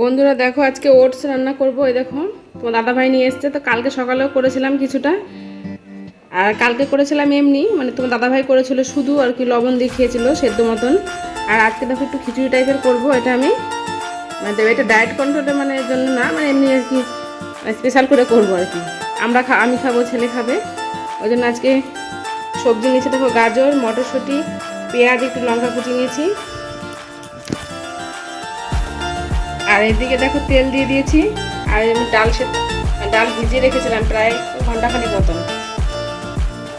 বন্ধুরা দেখো আজকে ওটস রান্না করব। এই দেখো তোমার দাদা ভাই নিয়ে এসেছে। তো কালকে সকালেও করেছিলাম কিছুটা, আর কালকে করেছিলাম এমনি, মানে তোমার দাদা ভাই করেছিল শুধু আর কি, লবণ দিয়ে খেয়েছিল সেদ্ধ মতন। আর আজকে দেখো একটু খিচুড়ি টাইপের করব। এটা আমি মানে এটা ডায়েট কন্ট্রোলের মানে এর জন্য না, মানে এমনি আর কি স্পেশাল করে করব আর কি। আমি খাবো, ছেলে খাবে, ওই জন্য আজকে সবজি নিয়েছি। দেখো গাজর, মটরশুঁটি, পেঁয়াজ, একটু লঙ্কা কুচি নিয়েছি। আর এদিকে দেখো তেল দিয়ে দিয়েছি। আর আমি ডাল ভিজিয়ে রেখেছিলাম প্রায় ঘন্টাখানেক মতন।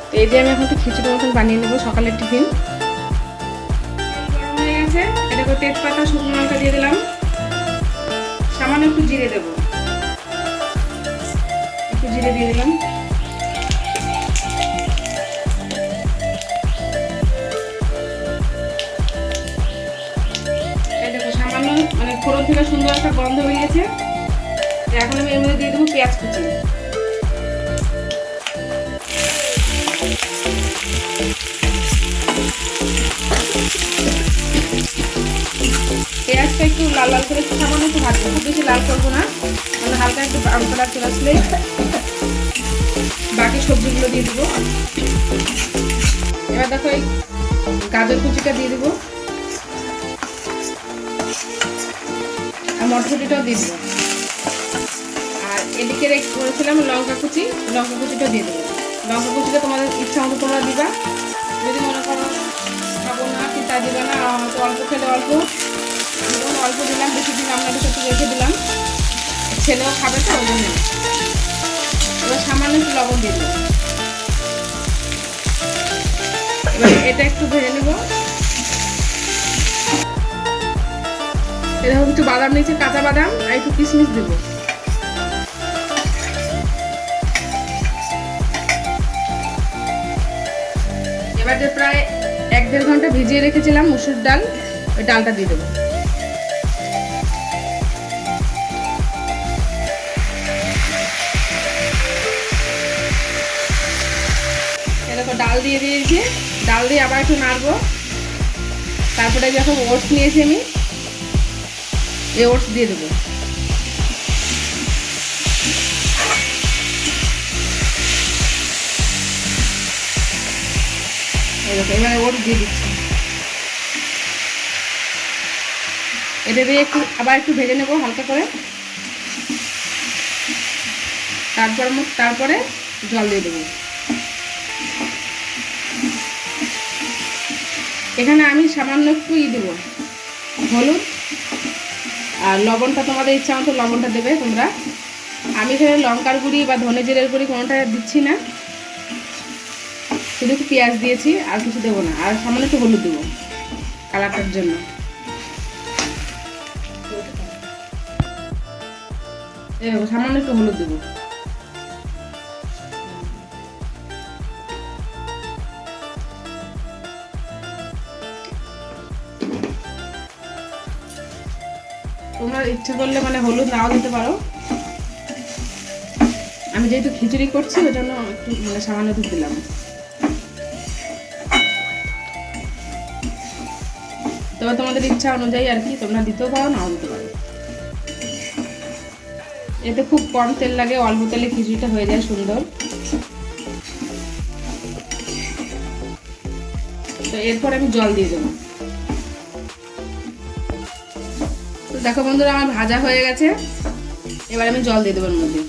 তো এই দিয়ে আমি এখন একটু খিচুড়ি মতন বানিয়ে নেবো সকালের টিফিন। গরম হয়ে গেছে, এটা করে তেজপাতা, শুকনো লঙ্কা দিয়ে দিলাম, সামান্য একটু জিরে দেবো, একটু জিরে দিয়ে দিলাম। এই দেখো সামান্য মানে ফোড়ন থেকে সুন্দর একটা গন্ধ বেরিয়েছে। এখন আমি এর মধ্যে দিয়ে দেবো পেঁয়াজ কুচি। পেঁয়াজটা একটু লাল লাল করে সামান্য একটু ভাজবো, খুব বেশি লাল করবো না, মানে হালকা একটু ব্রাউন কালার চলে আসলে বাকি সবজিগুলো দিয়ে দেবো। এবার দেখো এই গাজর কুচিটা দিয়ে দেবো, আর মটরশুঁটিটাও দিয়ে দেবো। আর এদিকে করেছিলাম লঙ্কা কুচিটা দিয়ে দেবো। লঙ্কা কুচিটা তোমাদের ইচ্ছা মতো তোমরা দিবা, যদি মনে করো খাবো না কি তা দিবা না, অল্প খেলে অল্প, অল্প দিলাম, বেশি দিন আপনাদের সাথে রেখে দিলাম, ছেলেও খাবে তো ওই জন্য। এবার সামান্য একটু লবণ দিয়ে দেবো। এবার এটা একটু ভেজে নেব। এরকম কিছু বাদাম নিয়েছি, কাঁচা বাদাম, আর একটু কিশমিশ দেবো। এবার যে প্রায় 1-1.5 ঘন্টা ভিজিয়ে রেখেছিলাম মুসুর ডাল, ওই ডালটা দিয়ে দেবো। এরকম ডাল দিয়ে দিয়েছি, ডাল দিয়ে আবার একটু নাড়বো। তারপরে যখন ওটস নিয়েছি আমি, এই ওটস দিয়ে দেবো। এবারে ওটস দিয়ে দিচ্ছি। এটা দিয়ে আবার একটু ভেজে নেবো হালকা করে। তারপরে জল দিয়ে দেবো। এখানে আমি সামান্য একটু দেবো হলুদ, আর লবণটা তোমাদের ইচ্ছা মতো লবণটা দেবে তোমরা। আমি এখানে লঙ্কার গুঁড়ি বা ধনে জিরের গুঁড়ি কোনোটা দিচ্ছি না, শুধু একটু পেঁয়াজ দিয়েছি, আর কিছু দেবো না। আর সামান্য একটু হলুদ দেবো কালারটার জন্য। সামান্য একটু হলুদ দেবো। তোমরা ইচ্ছে করলে মানে হলুদ নাও দিতে পারো। আমি যেহেতু খিচুড়ি করছি ওই জন্য একটু মানে সামান্য একটু দিলাম। তবে তোমাদের ইচ্ছা অনুযায়ী আর কি, তোমরা দিতেও পারো, নাও দিতে পারো। এতে খুব কম তেল লাগে, অল্প তেলে খিচুড়িটা হয়ে যায় সুন্দর। তো এরপর আমি জল দিয়ে দেবো। তো দেখো বন্ধুরা আমার ভাজা হয়ে গেছে। এবার আমি জল দিয়ে দেবো এর মধ্যে।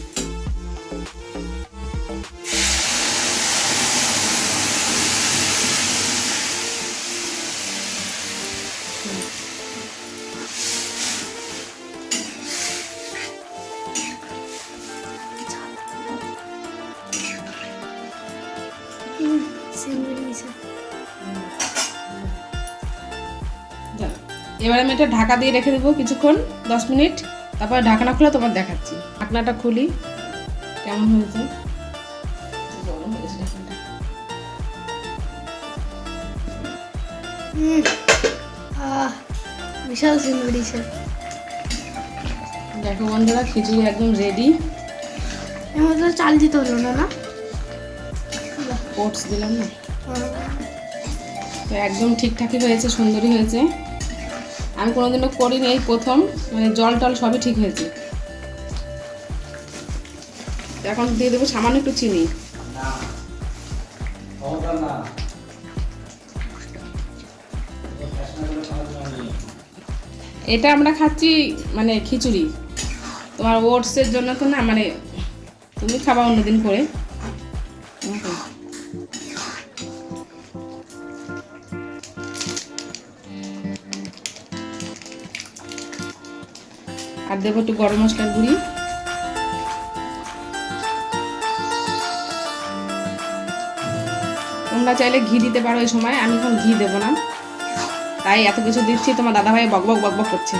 এবার আমি এটা ঢাকা দিয়ে রেখে দেবো কিছুক্ষণ, 10 মিনিট। তারপর ঢাকনা খুলে তোমার দেখাচ্ছি। ঢাকনাটা খুলি কেমন হয়েছে। গরম হয়েছে ঢাকনাটা। বিশাল সিঙ্গুড়িছে। দেখো বন্ধুরা খিচুড়ি একদম রেডি। এর মধ্যে চাল দিতে হলো না, না ওটস দিলাম না, তো একদম ঠিকঠাকই হয়েছে, সুন্দরই হয়েছে। আমি কোনোদিনও করিনি, এই প্রথম। মানে জল টল সবই ঠিক হয়েছে। এখন দিয়ে দেবো সামান্য একটু চিনি। এটা আমরা খাচ্ছি মানে খিচুড়ি, তোমার ওটসের জন্য তো না, মানে তুমি খাবা অন্যদিন করে। আর দেবো একটু গরম মশলার গুঁড়ি। তোমরা চাইলে ঘি দিতে পারো এই সময়, আমি এখন ঘি দেবো না, তাই এত কিছু দিচ্ছি। তোমার দাদাভাই বকবক বকবক করছে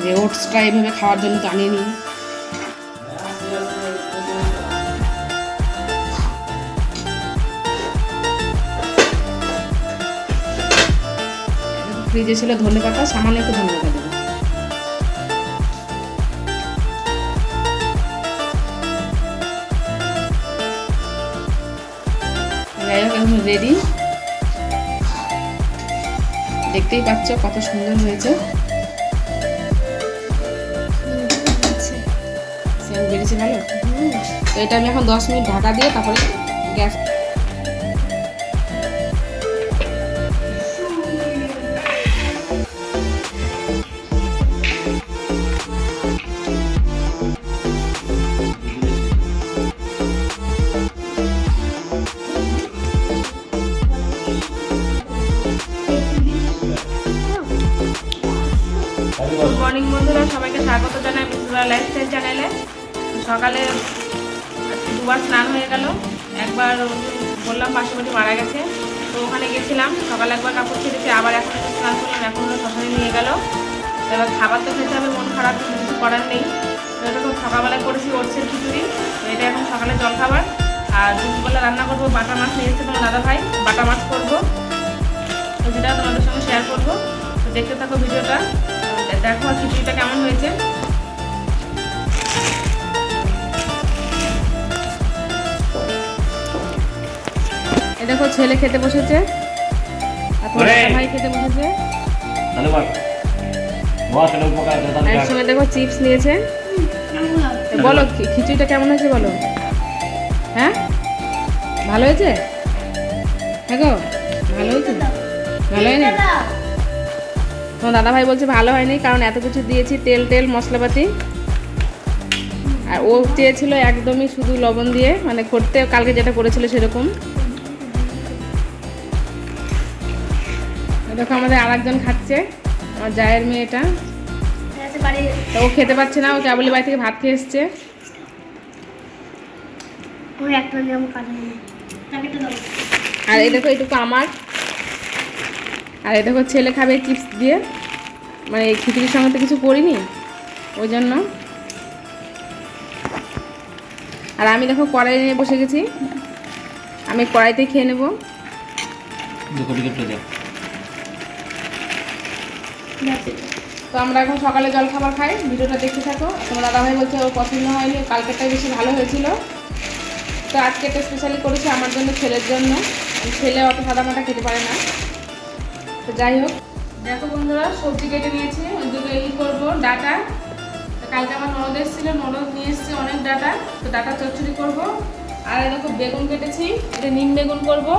যে ওটসটা এইভাবে খাওয়ার জন্য তো আনিয়ে নিই। ফ্রিজে ছিল ধনে পাতা, সামান্য একটু ধনে পাতা দেবো। যাই হোক, এখন রেডি। দেখতেই পাচ্ছ কত সুন্দর হয়েছে, সেন্ট বেরিয়েছে ভালো। তো এটা আমি এখন 10 মিনিট ঢাকা দিয়ে তারপরে গ্যাস। গুড মর্নিং বন্ধুরা, সবাইকে স্বাগত জানাই মিসুরা লাইফস্টাইল চ্যানেলে। সকালে দুবার স্নান হয়ে গেল। একবার বললাম পার্শ্ববর্তী মারা গেছে, তো ওখানে গেছিলাম। সকালে একবার কাপড় ছেড়েছি, আবার এখন স্নান করলাম, এখন ওরা শ্মশানে নিয়ে গেল। এবার খাবার তো খেতে হবে, মন খারাপ, কিছু করার নেই। তো এটা খুব সকালবেলায় করেছি ওটসের খিচুড়ি। তো এটা এখন সকালে জলখাবার। আর দুপুরবেলা রান্না করবো বাটা মাছ নিয়ে এসেছে তোমার দাদাভাই, বাটা মাছ করবো। তো সেটা তোমাদের সঙ্গে শেয়ার করবো। তো দেখতে থাকো ভিডিওটা, দেখো খিচুড়িটা কেমন হয়েছে। এ দেখো ছেলে খেতে বসেছে, ভাই খেতে বসেছে। এর সঙ্গে দেখো চিপস নিয়েছে। বলো খিচুড়িটা কেমন হয়েছে বলো। হ্যাঁ ভালো হয়েছে? হ্যাঁ গো ভালো হয়েছে? ভালো হয়নি? তোমার দাদাভাই বলছে ভালো হয়নি, কারণ এত কিছু দিয়েছি, তেল মশলাপাতি। আর ও চেয়েছিল একদমই শুধু লবণ দিয়ে, মানে করতে কালকে যেটা করেছিল সেরকম। দেখো আমাদের আরেকজন খাচ্ছে, আমার জায়ের মেয়েটা। তো ও খেতে পারছে না, ও কেবলি বাড়ি থেকে ভাত খেয়ে এসছে। আর এই দেখো এইটুকু আমার। আর এই দেখো ছেলে খাবে চিপস দিয়ে, মানে এই খিচুড়ির সঙ্গে তো কিছু করিনি ওই জন্য। আর আমি দেখো কড়াই নিয়ে বসে গেছি, আমি কড়াইতেই খেয়ে নেবো। তো আমরা এখন সকালে জল খাবার খাই, ভিডিওটা দেখতে থাকো। তোমার দাদাভাই বলছে ওর পছন্দ হয়নি, কালকেরটাই বেশি ভালো হয়েছিল। তো আজকে একটা স্পেশালি করেছি আমার জন্য, ছেলের জন্য। ছেলে অত সাদা মাটা খেতে পারে না। তো যাই হোক, দেখো বন্ধুরা সবজি কেটে নিয়েছি, ওই দুটো করবো ডাটা। কালকে আমার ননদ এসেছিল, ননদ নিয়ে এসছে অনেক ডাটা, তো ডাটা চচ্চড়ি করবো। আর এই দেখো বেগুন কেটেছি, এটা নিম বেগুন করবো।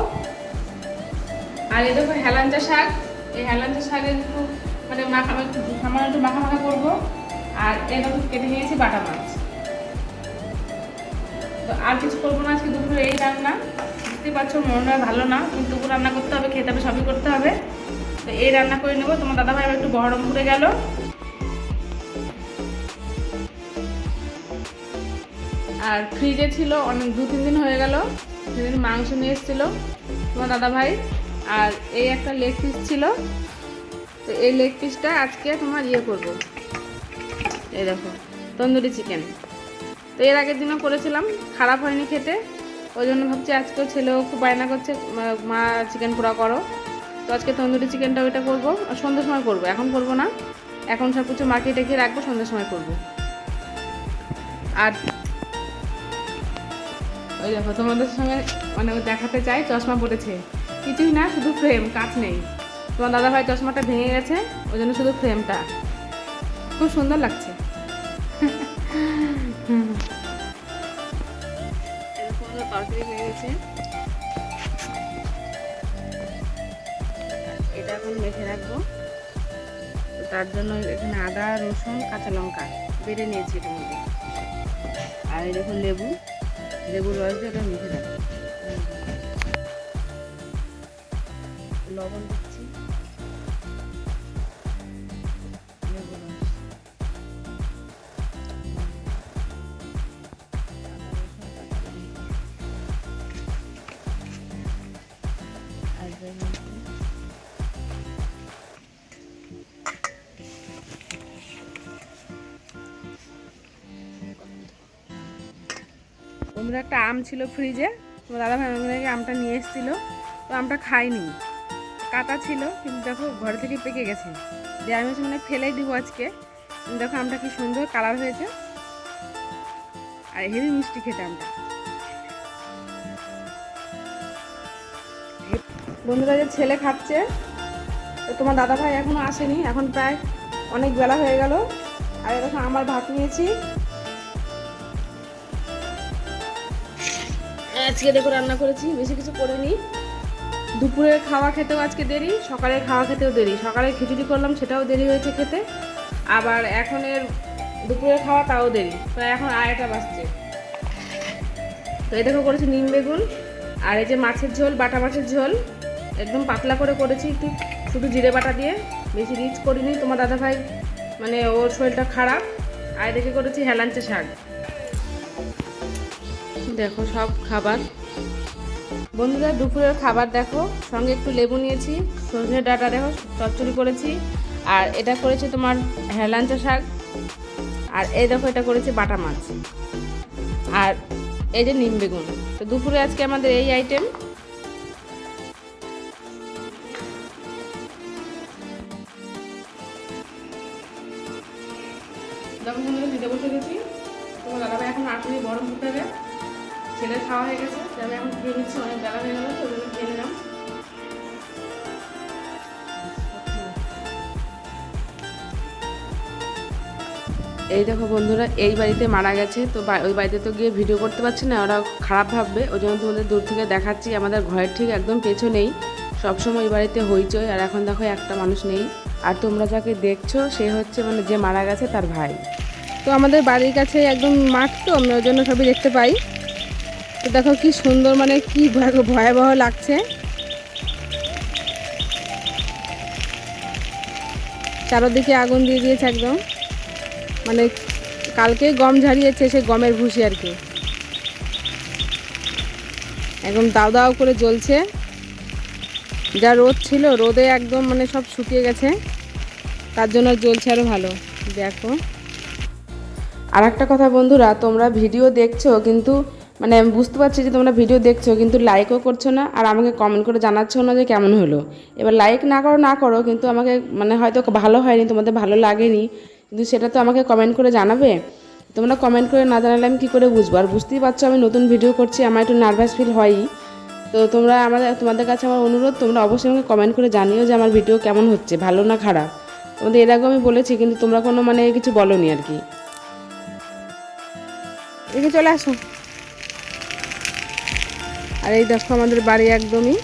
আর এই দেখো হেলাঞ্চা শাক, এই হেলাঞ্চা শাকের একটু মানে সামান্য একটু মাখা মাখা করবো। আর এই দেখো কেটে নিয়েছি বাটা মাছ। তো আর কিছু করবো না, আজকে দুপুরে এই রান্না। বুঝতেই পারছো মনটা ভালো না, কিন্তু দুপুর রান্না করতে হবে, খেতে হবে, সবই করতে হবে। তো এই রান্না করে নেবো। তোমার দাদাভাই একটু বহরমপুরে গেল। আর ফ্রিজে ছিল অনেক 2-3 দিন হয়ে গেল, সেদিন মাংস নিয়ে এসেছিলো তোমার দাদাভাই। আর এই একটা লেগ পিস ছিল, তো এই লেগ পিসটা আজকে তোমার করবো। এই দেখো তন্দুরি চিকেন। তো এর আগের দিনও করেছিলাম, খারাপ হয়নি খেতে, ওই জন্য ভাবছি আজকেও ছেলেও খুব বায়না করছে মা চিকেন পোড়া করো। তো আজকে তন্দুরি চিকেনটা ওইটা করবো, আর সন্ধ্যের সময় করবো, এখন করবো না। এখন সব কিছু মাখিয়ে টেকিয়ে রাখবো, সন্ধ্যের সময় করবো। আর ওই দেখো তোমাদের সঙ্গে মানে দেখাতে চাই, চশমা পড়েছে, কিছুই না, শুধু ফ্রেম, কাজ নেই। তোমার দাদাভাই চশমাটা ভেঙে গেছে, ওই জন্য শুধু ফ্রেমটা। খুব সুন্দর লাগছে। এরকম তরকারি হয়ে গেছে, এটা এখন মেখে রাখবো। তো তার জন্য এখানে আদা, রসুন, কাঁচা লঙ্কা বেটে নিয়েছি এটার মধ্যে। আর এই দেখুন লেবুর রস দিয়ে এটা মেখে রাখবো। লবণ দিচ্ছি, লেবুর রস, আর বন্ধুরা একটা আম ছিল ফ্রিজে, তোমার দাদাভাই আমাকে আমটা নিয়ে এসেছিলো। তো আমটা খাইনি, কাটা ছিল, কিন্তু দেখো ঘরে থেকে পেকে গেছে। যে আমি মানে ফেলেই দিব আজকে। দেখো আমটা কি সুন্দর কালার হয়েছে, আর হেভি মিষ্টি খেতে আমটা। বন্ধুরা যে ছেলে খাচ্ছে, তো তোমার দাদাভাই এখনো আসেনি, এখন প্রায় অনেক বেলা হয়ে গেল। আর দেখো আমার ভাত নিয়েছি। আজকে দেখো রান্না করেছি, বেশি কিছু করিনি। দুপুরের খাওয়া খেতেও আজকে দেরি, সকালের খাওয়া খেতেও দেরি। সকালে খিচুড়ি করলাম, সেটাও দেরি হয়েছে খেতে। আবার এখনের দুপুরের খাওয়া তাও দেরি, প্রায় এখন 2:30 বাজছে। তো এই দেখো করেছি নিম বেগুন, আর এই যে মাছের ঝোল, বাটা মাছের ঝোল, একদম পাতলা করে করেছি, একটু শুধু জিরে বাটা দিয়ে, বেশি রিচ করিনি। তোমার দাদাভাই মানে ওর শরীরটা খারাপ। আর এদিকে করেছি হেলাঞ্চা শাক। দেখো সব খাবার। বন্ধুরা দুপুরের খাবার দেখো, সঙ্গে একটু লেবু নিয়েছি, সজনে ডাঁটা দেখো চচ্চড়ি করেছি, আর এটা করেছি তোমার হেলাঞ্চা শাক, আর এই দেখো এটা করেছি বাটা মাছ, আর এই যে নিম বেগুন। তো দুপুরে আজকে আমাদের এই আইটেম। দেখো বন্ধুরা দিতে বসে গেছি। তোমার দাদাভাই এখন আপনি গরম হতে হবে, ছেলের খাওয়া হয়ে গেছে, আমি এখন খেয়ে নিচ্ছি, অনেক বেলা হয়ে গেল, তো খেয়ে নিলাম। এই দেখো বন্ধুরা, এই বাড়িতে মারা গেছে, তো ওই বাড়িতে তো গিয়ে ভিডিও করতে পারছি না, ওরা খারাপ ভাববে, ওই জন্য তোমাদের দূর থেকে দেখাচ্ছি। আমাদের ঘরের ঠিক একদম পেছনেই, সবসময় ওই বাড়িতে হইচই। আর এখন দেখো একটা মানুষ নেই। আর তোমরা যাকে দেখছো সে হচ্ছে মানে যে মারা গেছে তার ভাই। তো আমাদের বাড়ির কাছে একদম মাঠ, তো আমরা ওই জন্য সবই দেখতে পাই। তো দেখো কি সুন্দর, মানে কি ভয়াবহ লাগছে। চারদিকে আগুন দিয়ে দিয়েছে একদম, মানে কালকে গম ঝাড়িয়েছে, সে গমের ভুসি আর কি, একদম দাও দাও করে জ্বলছে। যা রোদ ছিল, রোদে একদম মানে সব শুকিয়ে গেছে, তার জন্য জ্বলছে আরও ভালো। দেখো আর একটা কথা বন্ধুরা, তোমরা ভিডিও দেখছো কিন্তু মানে আমি বুঝতে পারছি যে তোমরা ভিডিও দেখছো, কিন্তু লাইকও করছো না, আর আমাকে কমেন্ট করে জানাচ্ছ না যে কেমন হলো। এবার লাইক না করো, কিন্তু আমাকে মানে হয়তো ভালো হয়নি, তোমাদের ভালো লাগেনি, কিন্তু সেটা তো আমাকে কমেন্ট করে জানাবে। তোমরা কমেন্ট করে না জানালে আমি কী করে বুঝবো? আর বুঝতেই পারছো আমি নতুন ভিডিও করছি, আমার একটু নার্ভাস ফিল হয়ই। তো তোমাদের কাছে আমার অনুরোধ, তোমরা অবশ্যই আমাকে কমেন্ট করে জানিও যে আমার ভিডিও কেমন হচ্ছে, ভালো না খারাপ। তোমাদের এর আগেও আমি বলেছি, কিন্তু তোমরা কোনো মানে কিছু বলোনি আর কি। এদিকে চলে আসো। আর এই দেখো আমাদের বাড়ি একদমই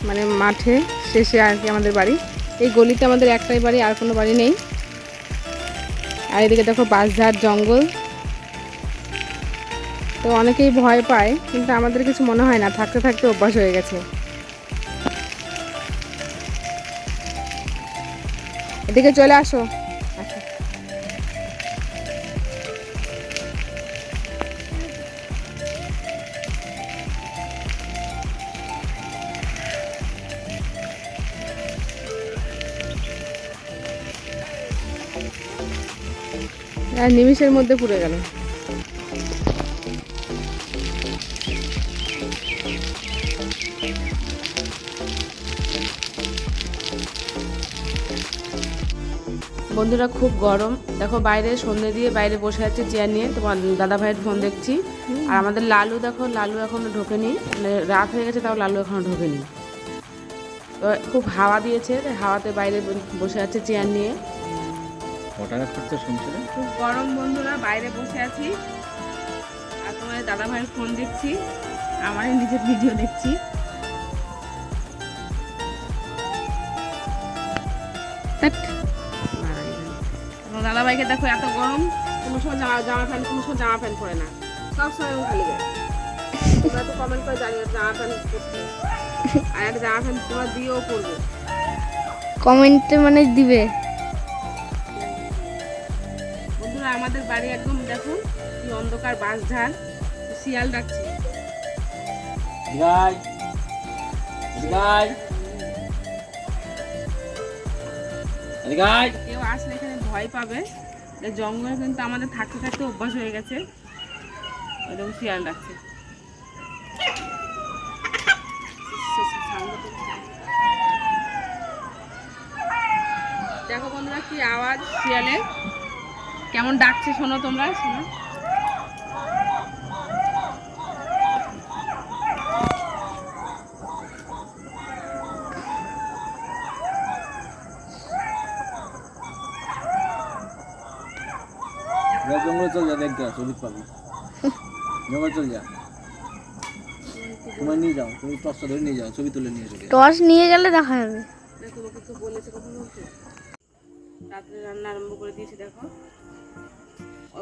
মানে মাঠে শেষে আর কি আমাদের বাড়ি। এই গলিতে আমাদের একটাই বাড়ি, আর কোনো বাড়ি নেই। আর এদিকে দেখো বাঁশঝাড় জঙ্গল। তো অনেকেই ভয় পায়, কিন্তু আমাদের কিছু মনে হয় না, থাকতে থাকতে অভ্যাস হয়ে গেছে। এদিকে চলে আসো। আর নিমিষের মধ্যে পুড়ে গেল। বন্ধুরা খুব গরম, দেখো বাইরে সন্ধ্যে দিয়ে বাইরে বসে আছে চেয়ার নিয়ে, তোমার দাদা ভাইয়ের ফোন দেখছি। আর আমাদের লালু দেখো, লালু এখনো ঢোকেনি, মানে রাত হয়ে গেছে তাও লালু এখনো ঢোকেনি। তো খুব হাওয়া দিয়েছে, তাই হাওয়াতে বাইরে বসে আছে চেয়ার নিয়ে। হঠাৎ করতে শুনছিল খুব গরম বন্ধুরা, বাইরে বসে আছি আর তোমার দাদা ভাইয়ের ফোন দেখছি, আমারই নিজের ভিডিও দেখছি। তোমার দাদা ভাইকে দেখো এত গরম, কোনো সময় জামা প্যান্ট, কোনো সময় জামা প্যান্ট পরে না, সব সময় খালি যায়। তোমরা তো কমেন্ট করে জানিও জামা প্যান্ট পরতে, আর একটা জামা প্যান্ট তোমরা দিয়েও পরবে। কমেন্টে মানে দিবে। বন্ধুরা আমাদের বাড়ি একদম দেখো কি অন্ধকার, বাঁশঝাড়, শিয়াল ডাকছে। গাই গাই গাই কেউ আসলে এখানে ভয় পাবে, জঙ্গলে কিন্তু আমাদের থাকতে থাকতে অভ্যাস হয়ে গেছে। ওইরকম শিয়াল ডাকছে। দেখো বন্ধুরা কি আওয়াজ শিয়ালের, কেমন ডাকছে শোনো তোমরা, শোনো। জঙ্গলে চল যা, দেখ যা ছবি পাবি। জঙ্গল চল যা, তোমার নিয়ে যাও, তুমি টর্চটা ধরে নিয়ে যাও, ছবি তুলে নিয়ে চলে যাও। টর্চ নিয়ে গেলে দেখা যাবে। তোমাকে তো বলেছে কখন বলছে, রাত্রে রান্না আরম্ভ করে দিয়েছি। দেখো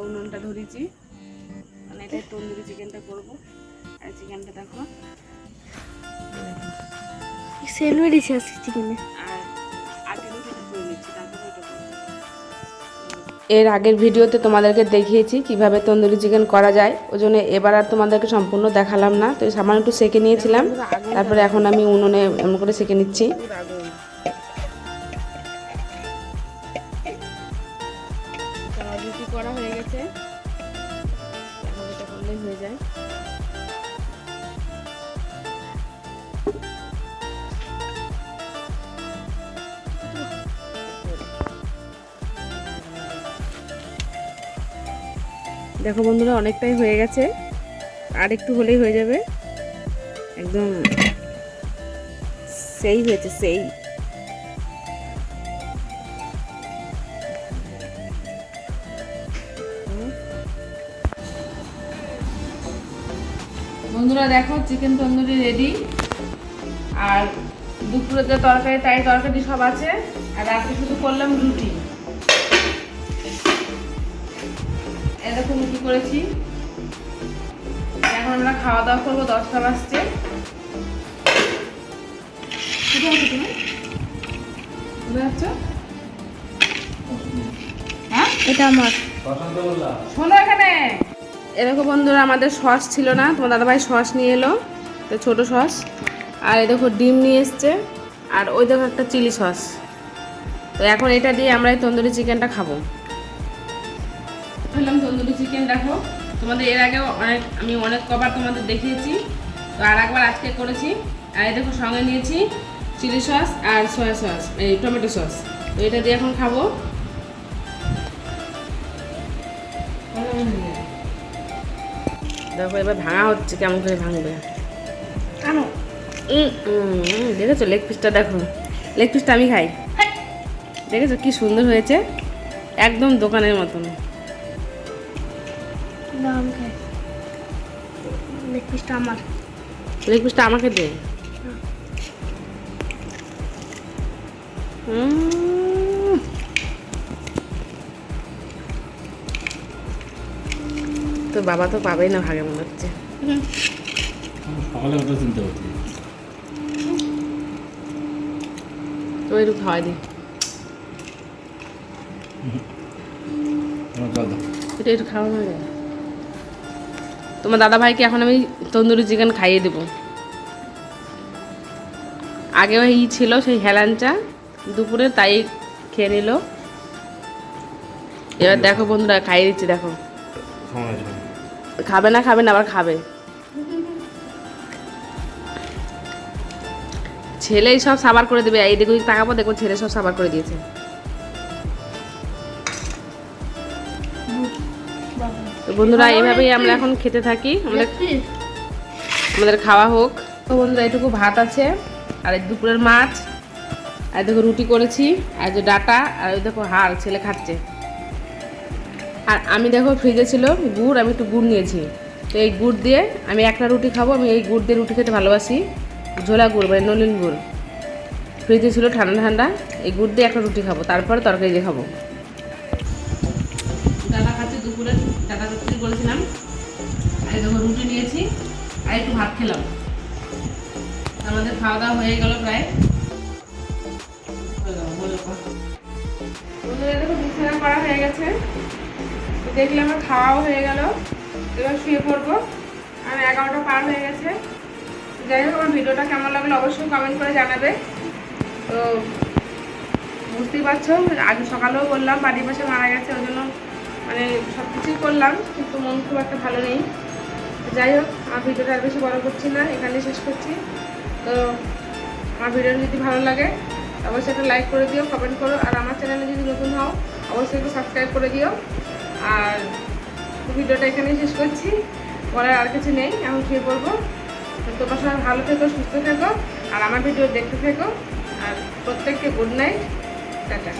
উনুনটা ধরেছি, মানে এটাই তন্দুরি চিকেনটা করবো। আর চিকেনটা দেখো, সেল মেডিসি আছে চিকেনে। আর আগে করে নিচ্ছি, তারপরে ওটা করবো। এর আগের ভিডিওতে তোমাদেরকে দেখিয়েছি কিভাবে তন্দুরি চিকেন করা যায়, ওই জন্য এবার আর তোমাদেরকে সম্পূর্ণ দেখালাম না। তো সামান্য একটু সেকে নিয়েছিলাম, তারপরে এখন আমি উনুনে এমন করে সেকে নিচ্ছি। রুটি করা হয়ে গেছে, এখন এটা করলেই হয়ে যায়। দেখো বন্ধুরা অনেকটাই হয়ে গেছে, আর একটু হলেই হয়ে যাবে। একদম সেই হয়েছে, সেই। বন্ধুরা দেখো চিকেন তন্দুরি রেডি, আর দুপুরে যে তরকারি তাই তরকারি সব আছে, আর রাতে শুধু করলাম রুটি। এরকম রুটি করেছি। এখন আমরা খাওয়া দাওয়া করবো, 10টা বাজছে। হ্যাঁ এটা আমার। শোনো এখানে, এরকম বন্ধুরা আমাদের সস ছিল না, তোমার দাদাভাই সস নিয়ে এলো, তো ছোটো সস। আর এই দেখো ডিম নিয়ে এসছে, আর ওই দেখো একটা চিলি সস। তো এখন এটা দিয়ে আমরা এই তন্দুরি চিকেনটা খাবো। খেলাম তন্দুরি চিকেন। দেখো তোমাদের এর আগেও আমি অনেক কবার তোমাদের দেখিয়েছি, তো আর একবার আজকে করেছি। আর এই দেখো সঙ্গে নিয়েছি চিলি সস আর সয়া সস, এই টমেটো সস। তো এটা দিয়ে এখন খাবো। দেখো এবার ভাঙা হচ্ছে, কেমন করে ভাঙবে। কেন? দেখেছো লেগ পিসটা, দেখো লেগ পিসটা আমি খাই। দেখেছো কি সুন্দর হয়েছে, একদম দোকানের মতন। দাম খাই। লেগ পিসটা আমার। লেগ পিসটা আমাকে দে। তো বাবা তো পাবেই না ভাগে মনে হচ্ছে। সকালে কথা চিন্তা হচ্ছে, তো একটু খাওয়াই দিই, এটা একটু খাওয়া হয়ে যায়। তোমার দাদা ভাইকে এখন আমি তন্দুরি চিকেন খাইয়ে দেবো। আগেও এই ছিল সেই হেলাঞ্চা দুপুরে, তাই খেয়ে নিল। এবার দেখো বন্ধুরা খাইয়ে দিচ্ছি, দেখো খাবে না খাবে না আবার খাবে। ছেলেই সব সাবার করে দেবে, এই দেখো তাকাবো, দেখো ছেলে সব সাবার করে দিয়েছে। তো বন্ধুরা এইভাবেই আমরা এখন খেতে থাকি, আমাদের খাওয়া হোক। তো বন্ধুরা এটুকু ভাত আছে, আর এই দুপুরের মাছ, আর দেখো রুটি করেছি, আর যে ডাটা, আর ওই দেখো হাল ছেলে খাচ্ছে। আর আমি দেখো ফ্রিজে ছিল গুড়, আমি একটু গুড় নিয়েছি, তো এই গুড় দিয়ে আমি একটা রুটি খাবো। আমি এই গুড় দিয়ে রুটি খেতে ভালোবাসি, ঝোলা গুড় মানে নলিন গুড়। ফ্রিজে ছিল ঠান্ডা ঠান্ডা, এই গুড় দিয়ে একটা রুটি খাবো, তারপরে তরকারি দিয়ে খাবো। দাদা খাচ্ছে দুপুরে, দাদা রুটি করেছিলাম, আর দেখো রুটি নিয়েছি, আর একটু ভাত খেলাম। আমাদের খাওয়া দাওয়া হয়ে গেল প্রায়। দেখো বিছানা করা হয়ে গেছে, দেখলে আমার খাওয়াও হয়ে গেল, এবার শুয়ে পড়বো। আর 11টা পার হয়ে গেছে। যাই হোক, আমার ভিডিওটা কেমন লাগলো অবশ্যই কমেন্ট করে জানাবে। তো বুঝতেই পারছো, আজ সকালেও বললাম বাড়ির পাশে মারা গেছে, ওই জন্য মানে সব কিছুই করলাম, কিন্তু মন খুব একটা ভালো নেই। যাই হোক, আমার ভিডিওটা আর বেশি বড় করছি না, এখানেই শেষ করছি। তো আমার ভিডিও যদি ভালো লাগে অবশ্যই একটা লাইক করে দিও, কমেন্ট করো, আর আমার চ্যানেলে যদি নতুন হও অবশ্যই একটু সাবস্ক্রাইব করে দিও। আর ভিডিওটা এখানেই শেষ করছি, পরে আর কিছু নেই, এখন শুয়ে পড়বো। তোমরা সবাই ভালো থেকো, সুস্থ থেকো, আর আমার ভিডিও দেখতে থেকো, আর প্রত্যেককে গুড নাইট, টাটা।